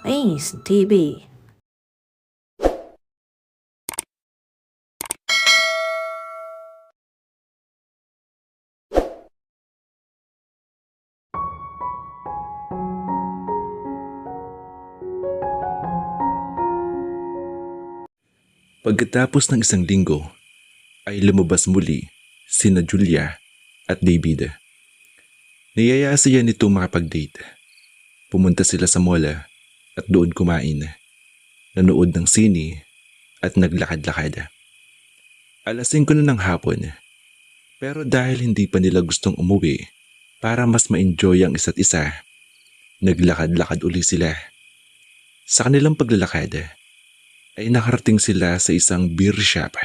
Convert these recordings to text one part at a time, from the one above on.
Ace TV. Pagkatapos ng isang linggo, ay lumabas muli sina Julia at David. Niyaya siya nito makapag-date. Pumunta sila sa mall at doon kumain, nanood ng sine at naglakad-lakad. Alas 5 na ng hapon, pero dahil hindi pa nila gustong umuwi para mas ma-enjoy ang isa't isa, naglakad-lakad uli sila. Sa kanilang paglalakad, ay nakarating sila sa isang beer shop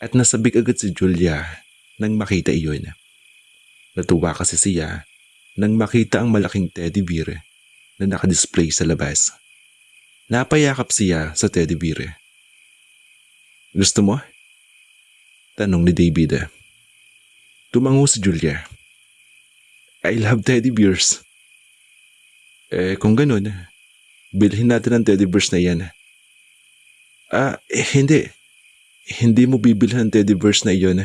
at nasabik agad si Julia nang makita iyon. Natuwa kasi siya nang makita ang malaking teddy bear na nakadisplay sa labas. Napayakap siya sa teddy bear. Gusto mo? Tanong ni David. Tumango si Julia. I love teddy bears. Kung ganun, bilhin natin ang teddy bears na yan. Hindi. Hindi mo bibilhan ang teddy bears na iyon.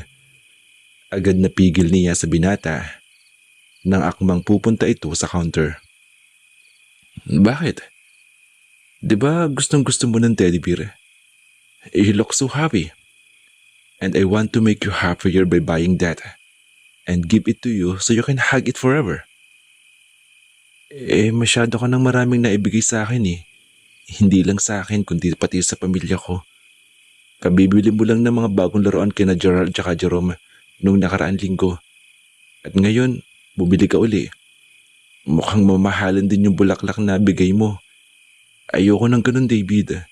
Agad napigil niya sa binata nang akmang pupunta ito sa counter. Bakit? Di ba gustong gusto mo ng teddy bear? You look so happy. And I want to make you happier by buying that and give it to you so you can hug it forever. Masyado ka nang maraming naibigay sa akin eh. Hindi lang sa akin kundi pati sa pamilya ko. Kabibili mo lang ng mga bagong laruan kina Gerald at Jerome nung nakaraan linggo. At ngayon, bumili ka uli. Mukhang mamahalan din yung bulaklak na bigay mo. Ayoko ng ganun, David.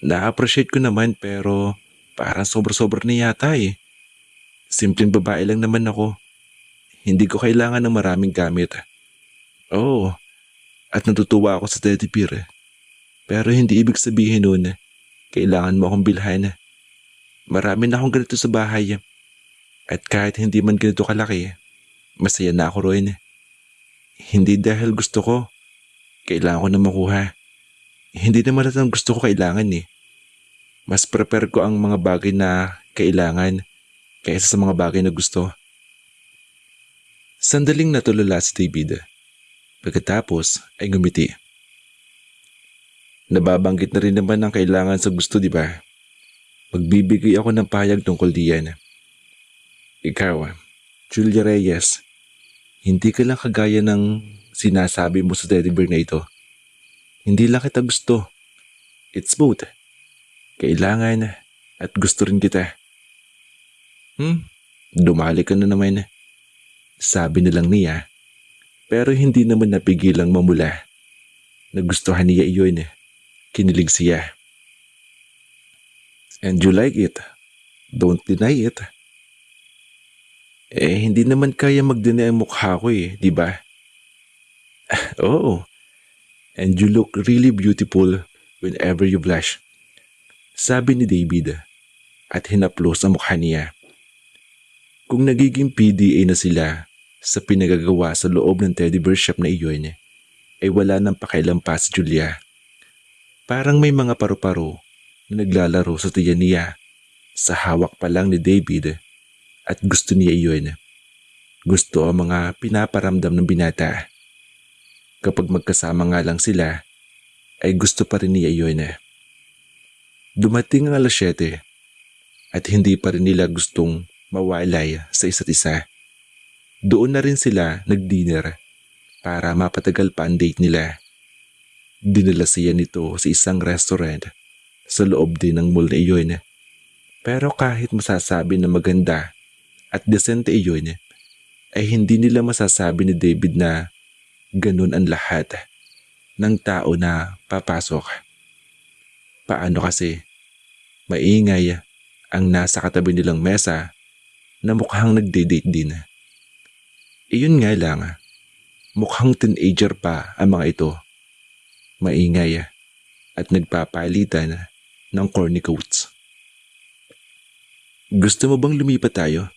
Na-appreciate ko naman pero parang sobra-sobra na yata eh. Simpleng babae lang naman ako. Hindi ko kailangan ng maraming gamit. Oo, at natutuwa ako sa teddy bear. Pero hindi ibig sabihin nun, kailangan mo akong bilhan. Marami na akong ganito sa bahay. At kahit hindi man ganito kalaki, masaya na ako roon. Hindi dahil gusto ko, kailangan ko na makuha. Hindi naman lahat ng gusto ko kailangan eh. Mas prepare ko ang mga bagay na kailangan kaysa sa mga bagay na gusto. Sandaling natulala si David. Pagkatapos ay ngumiti. Nababanggit na rin naman ang kailangan sa gusto, di ba? Magbibigay ako ng pahayag tungkol diyan. Ikaw, Julia Reyes, hindi ka lang kagaya ng sinasabi mo sa teddy bear na ito. Hindi lang kita gusto. It's both. Kailangan at gusto rin kita. Dumali ka na naman. Sabi na lang niya. Pero hindi naman napigilang mamula. Nagustuhan niya iyon. Kinilig siya. And you like it. Don't deny it. Hindi naman kaya mag-deny ang mukha ko eh, di ba? Oo. And you look really beautiful whenever you blush. Sabi ni David at hinaplos ang mukha niya. Kung nagiging PDA na sila sa pinagagawa sa loob ng teddy bear shop na iyon, ay wala nang pakialam pa si Julia. Parang may mga paru-paro na naglalaro sa tiyan niya sa hawak pa lang ni David at gusto niya iyon. Gusto ang mga pinaparamdam ng binata. Kapag magkasama nga lang sila, ay gusto pa rin niya iyon. Dumating ang alas 7 at hindi pa rin nila gustong mawalay sa isa't isa. Doon na rin sila nag-dinner para mapatagal pa ang date nila. Dinala siya nito sa isang restaurant sa loob din ng mall na iyon. Pero kahit masasabi na maganda at desente iyon, ay hindi nila masasabi ni David na ganun ang lahat ng tao na papasok. Paano kasi maingay ang nasa katabi nilang mesa na mukhang nagde-date din. Iyon nga lang, mukhang teenager pa ang mga ito. Maingay at nagpapalitan ng corny quotes. Gusto mo bang lumipat tayo?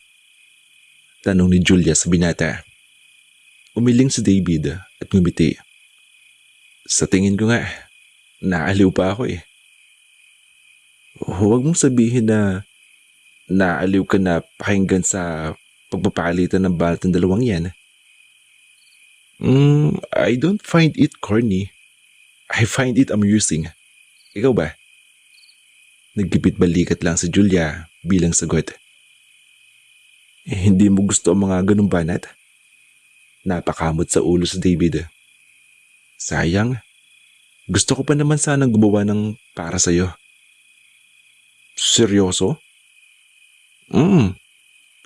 Tanong ni Julia sa binata. Umiling si David at ngumiti. Sa tingin ko nga, naaliw pa ako eh. Huwag mong sabihin na naaliw ka na pakinggan sa pagpapalitan ng balat ng dalawang yan. I don't find it corny. I find it amusing. Ikaw ba? Nagkipit balikat lang si Julia bilang sagot. Hindi mo gusto ang mga ganung banat? Napakamot sa ulo si David. Sayang. Gusto ko pa naman sanang gumawa ng para sa'yo. Seryoso?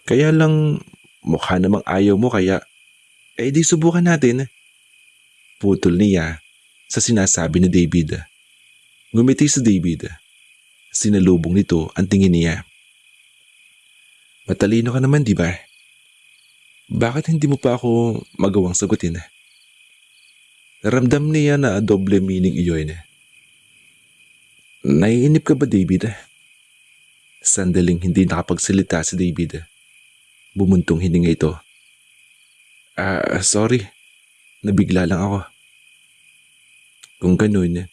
Kaya lang mukha namang ayaw mo kaya di subukan natin. Putol niya sa sinasabi ni David. Ngumiti si David. Sinalubong nito ang tingin niya. Matalino ka naman, di ba? Bakit hindi mo pa ako magawang sagutin? Ramdam niya na doble meaning iyon. Naiinip ka ba, David? Sandaling hindi nakapagsalita si David. Bumuntong hininga ito. Sorry. Nabigla lang ako. Kung ganun,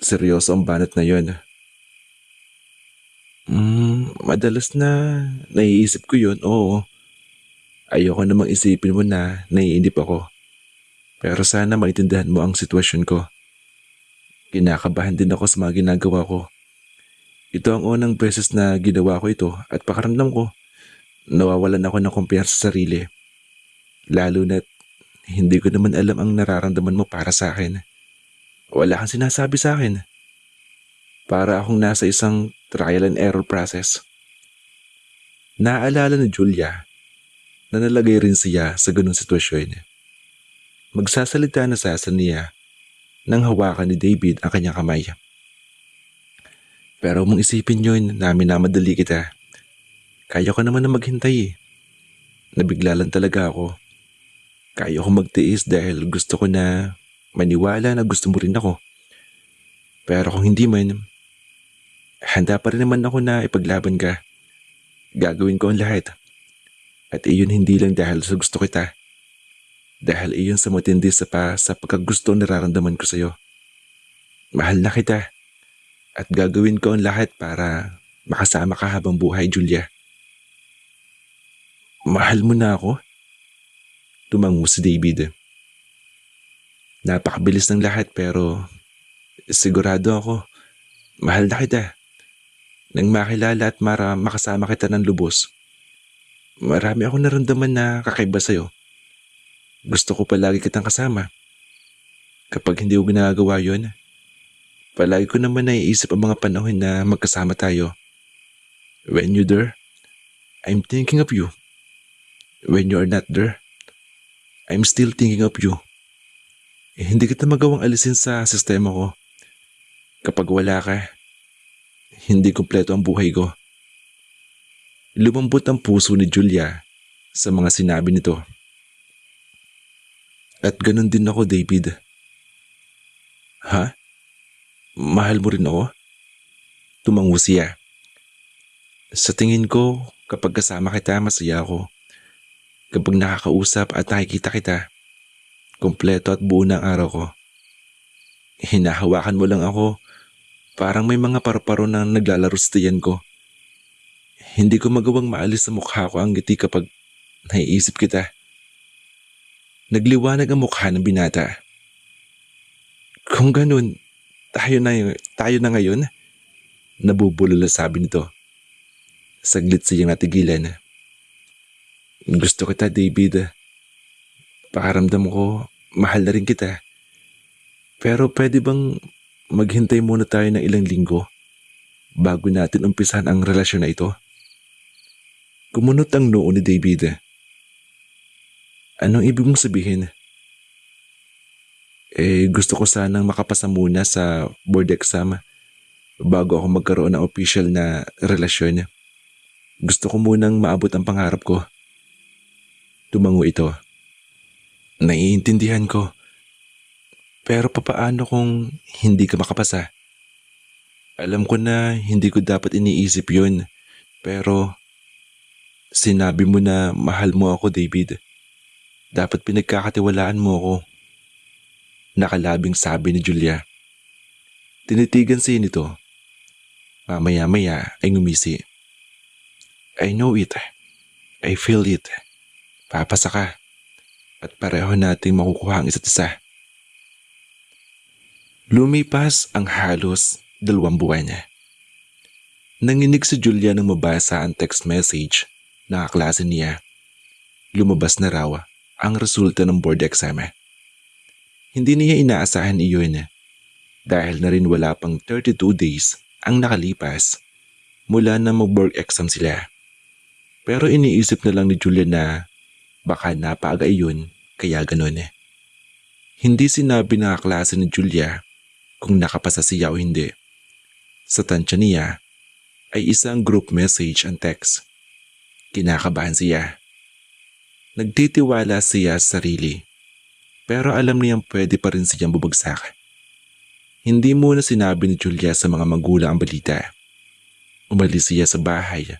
seryoso ang banat na yon. Madalas na naiisip ko yun, oo. Ayoko namang isipin mo na naiinip ako. Pero sana maintindihan mo ang sitwasyon ko. Kinakabahan din ako sa mga ginagawa ko. Ito ang unang beses na ginawa ko ito at pakaramdam ko, nawawalan ako ng kumpiyansa sa sarili. Lalo na't hindi ko naman alam ang nararamdaman mo para sa akin. Wala kang sinasabi sa akin. Para akong nasa isang trial and error process. Naaalala ni Julia na nalagay rin siya sa ganung sitwasyon. Magsasalita na sa niya nang hawakan ni David ang kanyang kamay. Pero mong isipin yun na minamadali kita. Kaya ko naman na maghintay eh. Nabigla lang talaga ako. Kaya ko magtiis dahil gusto ko na maniwala na gusto mo rin ako. Pero kung hindi man, handa pa rin naman ako na ipaglaban ka. Gagawin ko ang lahat. At iyon hindi lang dahil sa gusto kita. Dahil iyon sa matindi sa pagkagusto nararamdaman ko sa'yo. Mahal na kita. At gagawin ko ang lahat para makasama ka habang buhay, Julia. Mahal mo na ako? Tumango si David. Napakabilis ng lahat pero sigurado ako, mahal na kita. Nang makilala at makasama kita ng lubos, marami akong naramdaman na kakaiba sa'yo. Gusto ko palagi kitang kasama. Kapag hindi ko ginagawa yun, palagi ko naman naiisip ang mga panahon na magkasama tayo. When you're there, I'm thinking of you. When you're not there, I'm still thinking of you. Hindi kita magawang alisin sa sistema ko. Kapag wala ka, hindi kumpleto ang buhay ko. Lumambot ang puso ni Julia sa mga sinabi nito. At ganun din ako, David. Ha? Mahal mo rin ako? Tumango siya. Sa tingin ko, kapag kasama kita, masaya ako. Kapag nakakausap at nakikita kita, kumpleto at buo na ang araw ko. Hinahawakan mo lang ako, parang may mga paru-paro na naglalaro sa tiyan ko. Hindi ko magawang maalis sa mukha ko ang ngiti kapag naiisip kita. Nagliwanag ang mukha ng binata. Kung ganun, tayo na ngayon? Nabubulol sabi nito. Saglit siyang natigilan. Gusto kita, David. Pakaramdam ko, mahal na rin kita. Pero pwede bang maghintay muna tayo ng ilang linggo bago natin umpisan ang relasyon na ito? Kumunot ang noo ni David. Anong ibig mong sabihin? Gusto ko sanang makapasa muna sa board exam bago ako magkaroon ng official na relasyon. Gusto ko munang maabot ang pangarap ko. Tumango ito. Naiintindihan ko. Pero papaano kung hindi ka makapasa? Alam ko na hindi ko dapat iniisip yun. Pero sinabi mo na mahal mo ako, David. Dapat pinagkakatiwalaan mo ako. Nakalabing sabi ni Julia. Tinitigan siya nito. Mamaya-maya ay ngumisi. I know it. I feel it. Papasa ka. At pareho nating makukuha ang isa't isa. Lumipas ang halos 2 buwan. Nanginig si Julia nang mabasa ang text message na kaklase niya. Lumabas na raw ang resulta ng board exam. Hindi niya inaasahan iyon dahil na rin wala pang 32 days ang nakalipas mula na mag-board exam sila. Pero iniisip na lang ni Julia na baka napaaga iyon kaya ganun. Hindi sinabi ng kaklase ni Julia kung nakapasa siya o hindi. Sa tansya niya ay isang group message ang text. Kinakabahan siya. Nagtitiwala siya sa sarili. Pero alam niyang pwede pa rin siyang bubagsak. Hindi muna sinabi ni Julia sa mga magulang ang balita. Umalis siya sa bahay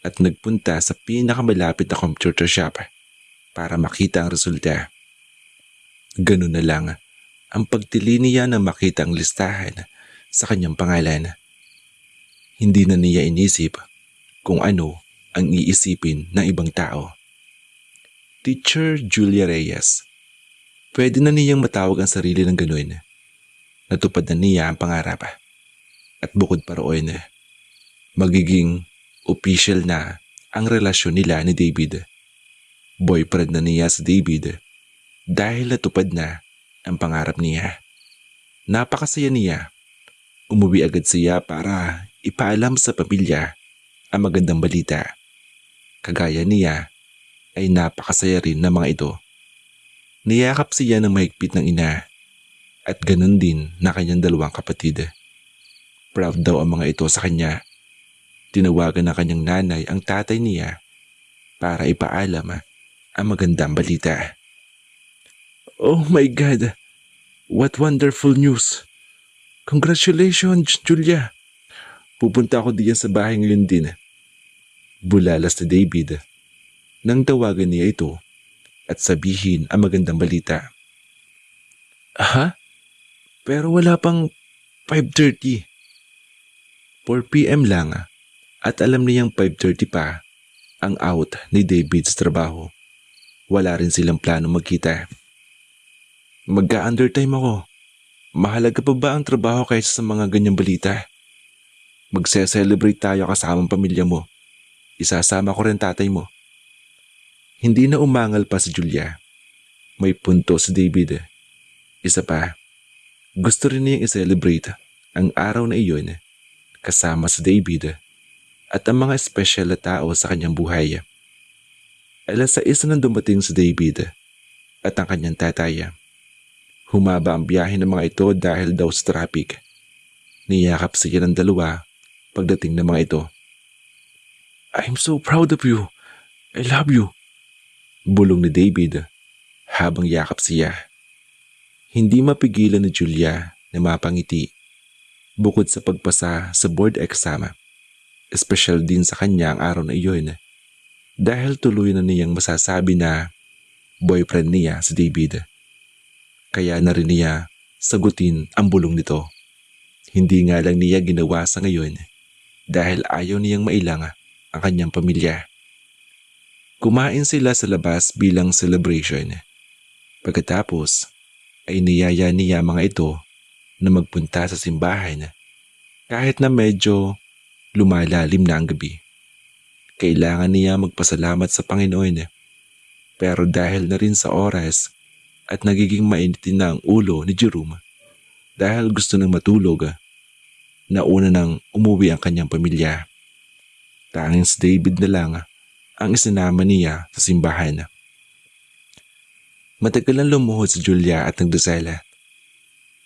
at nagpunta sa pinakamalapit na computer shop para makita ang resulta. Ganun na lang ang pagtili niya na makita ang listahan sa kanyang pangalan. Hindi na niya inisip kung ano ang iisipin ng ibang tao. Teacher Julia Reyes. Pwede na niyang matawag ang sarili ng ganun. Natupad na niya ang pangarap. At bukod pa roon, magiging official na ang relasyon nila ni David. Boyfriend na niya si David dahil natupad na ang pangarap niya. Napakasaya niya. Umuwi agad siya para ipaalam sa pamilya ang magandang balita. Kagaya niya ay napakasaya rin ng mga ito. Niyakap siya ng mahigpit ng ina at ganun din na kanyang 2 kapatid. Proud daw ang mga ito sa kanya. Tinawagan ng kanyang nanay ang tatay niya para ipaalam ang magandang balita. Oh my God! What wonderful news! Congratulations, Julia! Pupunta ako diyan sa bahay ngayon din. Bulalas ni David nang tawagan niya ito at sabihin ang magandang balita. Aha? Pero wala pang 5:30. 4 p.m. lang at alam niyang 5:30 pa ang out ni David sa trabaho. Wala rin silang plano magkita. Mag-undertime ako. Mahalaga pa ba ang trabaho kaysa sa mga ganyang balita? Magse-celebrate tayo kasamang pamilya mo. Isasama ko rin tatay mo. Hindi na umangal pa si Julia. May punto si David. Isa pa, gusto rin niyang i-celebrate ang araw na iyon kasama si David at ang mga espesyal na tao sa kanyang buhay. 6:00 nang dumating si David at ang kanyang tatay. Humaba ang biyahe ng mga ito dahil daw sa traffic. Niyakap siya ng 2 pagdating ng mga ito. I'm so proud of you. I love you. Bulong ni David habang yakap siya. Hindi mapigilan ni Julia na mapangiti. Bukod sa pagpasa sa board exam, espesyal din sa kanya ang araw na iyon dahil tuloy na niyang masasabi na boyfriend niya si David. Kaya na rin niya sagutin ang bulong nito. Hindi nga lang niya ginawa sa ngayon dahil ayaw niyang mailang ang kanyang pamilya. Kumain sila sa labas bilang celebration. Pagkatapos ay niyaya niya mga ito na magpunta sa simbahan kahit na medyo lumalalim na ang gabi. Kailangan niya magpasalamat sa Panginoon pero dahil na rin sa oras at nagiging mainitin na ang ulo ni Jerome dahil gusto nang matulog, nauna nang umuwi ang kanyang pamilya. Tanging si David na lang ang isinama niya sa simbahan. Matagal ang lumuhod si Julia at nagdasal.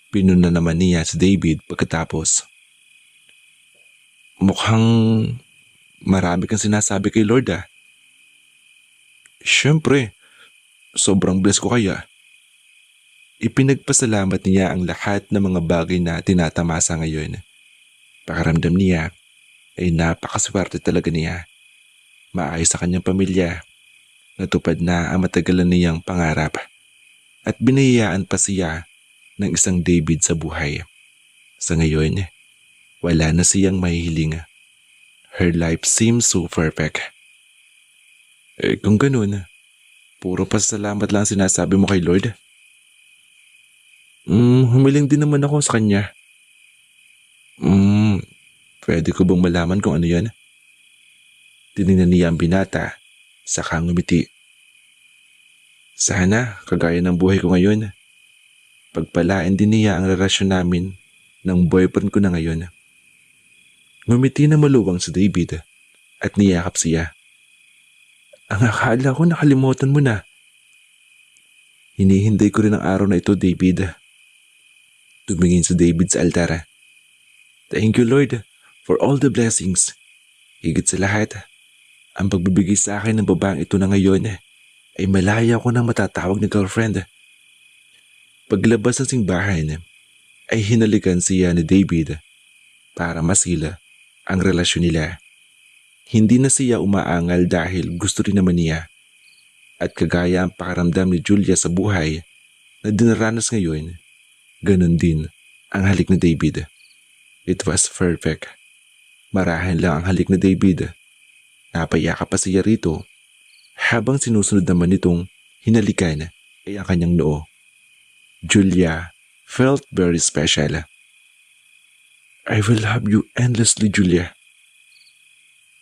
Pinuna naman niya si David pagkatapos. Mukhang marami kang sinasabi kay Lord ah. Siyempre, sobrang bless ko kaya. Ipinagpasalamat niya ang lahat ng mga bagay na tinatamasa ngayon. Pakaramdam niya ay napakaswerte talaga niya. Maayos sa kanyang pamilya. Natupad na ang matagalan niyang pangarap. At binayaan pa siya ng isang David sa buhay. Sa ngayon, wala na siyang mahihiling. Her life seems so perfect. Kung ganun, puro pasalamat lang sinasabi mo kay Lord? Humiling din naman ako sa kanya. Pwede ko bang malaman kung ano yan? Tinignan niya ang binata, saka ngumiti. Sana, kagaya ng buhay ko ngayon, pagpalain din niya ang relasyon namin ng boyfriend ko na ngayon. Ngumiti na maluwang si David at niyakap siya. Ang akala ko nakalimutan mo na. Hinihintay ko rin ang araw na ito, David. Tumingin si David sa altara. Thank you, Lord, for all the blessings. Higit sa lahat, ang pagbibigay sa akin ng babaeng ito na ngayon ay malaya ko nang matatawag na girlfriend. Paglabas ng simbahan, ay hinalikan siya ni David para masila ang relasyon nila. Hindi na siya umaangal dahil gusto rin naman niya. At kagaya ang pakaramdam ni Julia sa buhay na dinaranas ngayon, ganun din ang halik ni David. It was perfect. Marahan lang ang halik ni David. Napayakap pa siya rito habang sinusunod naman nitong hinalikan ay ang kanyang noo. Julia felt very special. I will love you endlessly, Julia.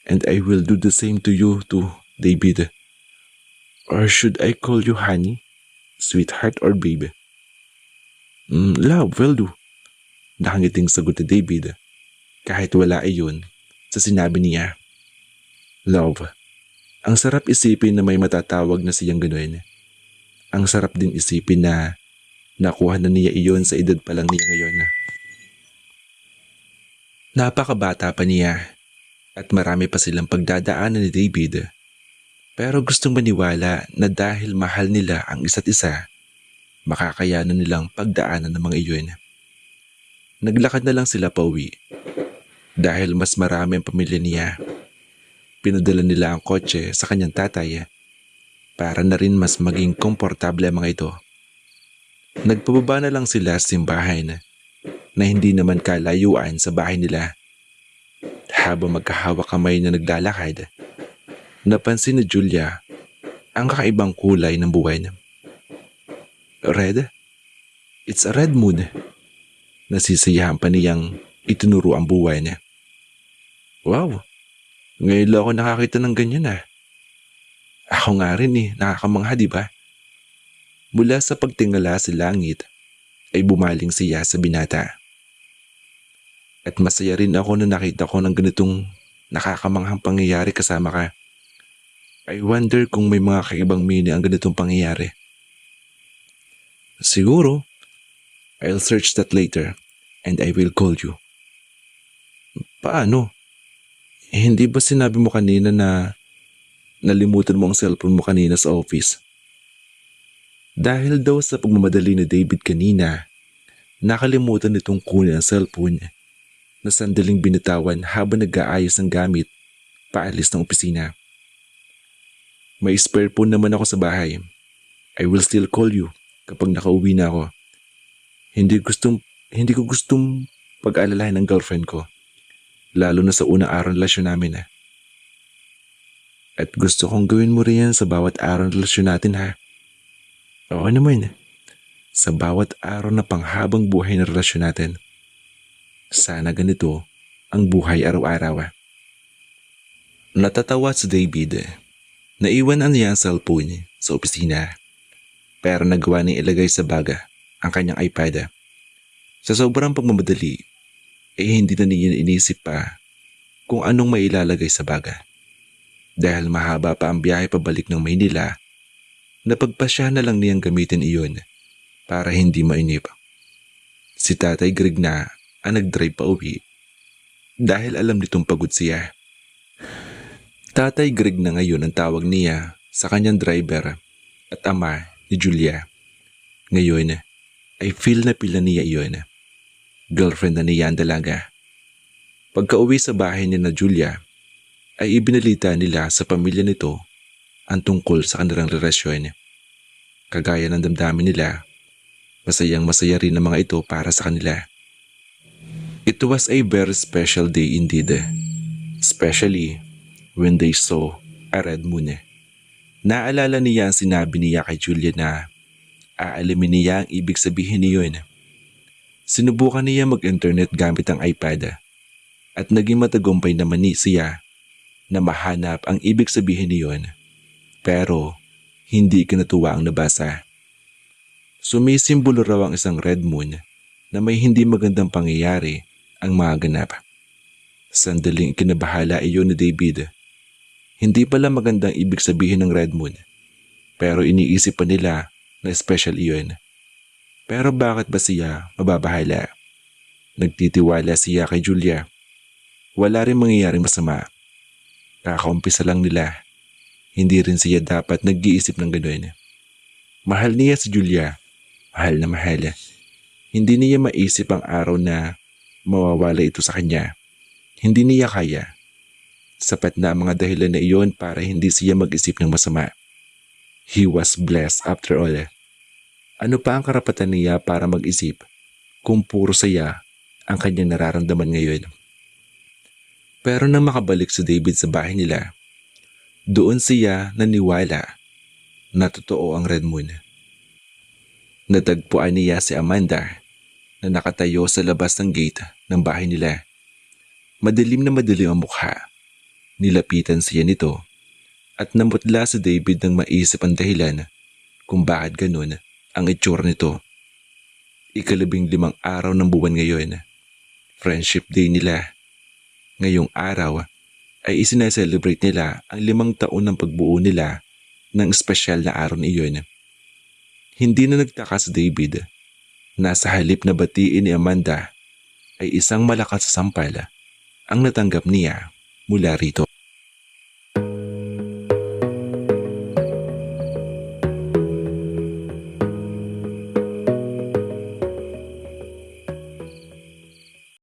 And I will do the same to you too, David. Or should I call you honey, sweetheart, or babe? Love will do. Nakangiting sagot ni David kahit wala iyon sa sinabi niya. Love. Ang sarap isipin na may matatawag na siyang ganoon. Ang sarap din isipin na nakuha na niya iyon sa edad pa lang niya ngayon. Napakabata pa niya at marami pa silang pagdadaanan ni David. Pero gustong maniwala na dahil mahal nila ang isa't isa, makakayanan nilang pagdaanan ng mga iyon. Naglakad na lang sila pauwi. Dahil mas marami ang pamilya niya, pinadala nila ang kotse sa kanyang tatay para na rin mas maging komportable ang mga ito. Nagpababa na lang sila sa simbahan na hindi naman kalayuan sa bahay nila. Habang magkahawak kamay na naglalakad, napansin ni Julia ang kakaibang kulay ng buwan. Red? It's a red moon. Nasisiyahan pa niyang itinuro ang buwan. Wow, ngayon lang ako nakakita ng ganyan . Ako nga rin nakakamangha, di ba? Mula sa pagtingala sa langit ay bumaling siya sa binata. At masaya rin ako na nakita ko ng ganitong nakakamanghang pangyayari kasama ka. I wonder kung may mga kaibang meaning ang ganitong pangyayari. Siguro, I'll search that later and I will call you. Paano? Hindi ba sinabi mo kanina na nalimutan mo ang cellphone mo kanina sa office? Dahil daw sa pagmamadali ni David kanina, nakalimutan nitong kunin ang cellphone na sandaling binitawan habang nag-aayos ng gamit paalis ng opisina. May spare phone naman ako sa bahay. I will still call you kapag nakauwi na ako. Hindi ko gustong pag-alalahin ng girlfriend ko, lalo na sa unang araw ng relasyon namin . At gusto kong gawin mo rin yan sa bawat araw ng relasyon natin . Oo naman, sa bawat araw na panghabang buhay ng relasyon natin. Sana ganito ang buhay araw-araw . Natatawa si David. Naiwan niya ang cellphone sa opisina, pero nagawa niyang ilagay sa baga ang kanyang iPad. Sa sobrang pagmamadali, hindi na niya inisip pa kung anong mailalagay sa baga. Dahil mahaba pa ang biyahe pabalik ng Maynila, napagpasya na lang niyang gamitin iyon para hindi mainip. Si Tatay Greg na ang nag-drive pa uwi dahil alam nitong pagod siya. Tatay Greg na ngayon ang tawag niya sa kanyang driver at ama ni Julia. Ngayon ay feel na niya iyon. Girlfriend na niya ang dalaga. Pagka-uwi sa bahay ni na Julia, ay ibinalita nila sa pamilya nito ang tungkol sa kanilang relasyon. Kagaya ng damdamin nila, Masayang masaya rin ang mga ito para sa kanila. It was a very special day indeed, especially when they saw a red moon. Naalala niya ang sinabi niya kay Julia na aalamin niya ang ibig sabihin niyon. Sinubukan niya mag-internet gamit ang iPad at naging matagumpay naman siya na mahanap ang ibig sabihin niyon, pero hindi kinatuwa ang nabasa. Sumisimbolo raw ang isang red moon na may hindi magandang pangyayari ang mga ganap. Sandaling ikinabahala iyon ni David. Hindi pala magandang ibig sabihin ng red moon, pero iniisip pa nila na special iyon. Pero bakit ba siya mababahala? Nagtitiwala siya kay Julia. Wala rin mangyayaring masama. Kakaumpisa lang nila. Hindi rin siya dapat nag-iisip ng gano'n. Mahal niya si Julia. Mahal na mahal. Hindi niya maisip ang araw na mawawala ito sa kanya. Hindi niya kaya. Sapat na ang mga dahilan na iyon para hindi siya mag-isip ng masama. He was blessed after all. Ano pa ang karapatan niya para mag-isip kung puro saya ang kanyang nararamdaman ngayon? Pero nang makabalik si David sa bahay nila, doon siya naniwala na totoo ang red moon. Natagpuan niya si Amanda na nakatayo sa labas ng gate ng bahay nila. Madilim na madilim ang mukha. Nilapitan siya nito at namutla si David nang maisip ang dahilan kung bakit ganun ang itsura nito. 15 araw ng buwan ngayon. Friendship Day nila. Ngayong araw ay isinaselebrate nila ang 5 taon ng pagbuo nila ng espesyal na araw na iyon. Hindi na nagtaka si David na sa halip na batiin ni Amanda ay isang malakas na sampal ang natanggap niya mula rito.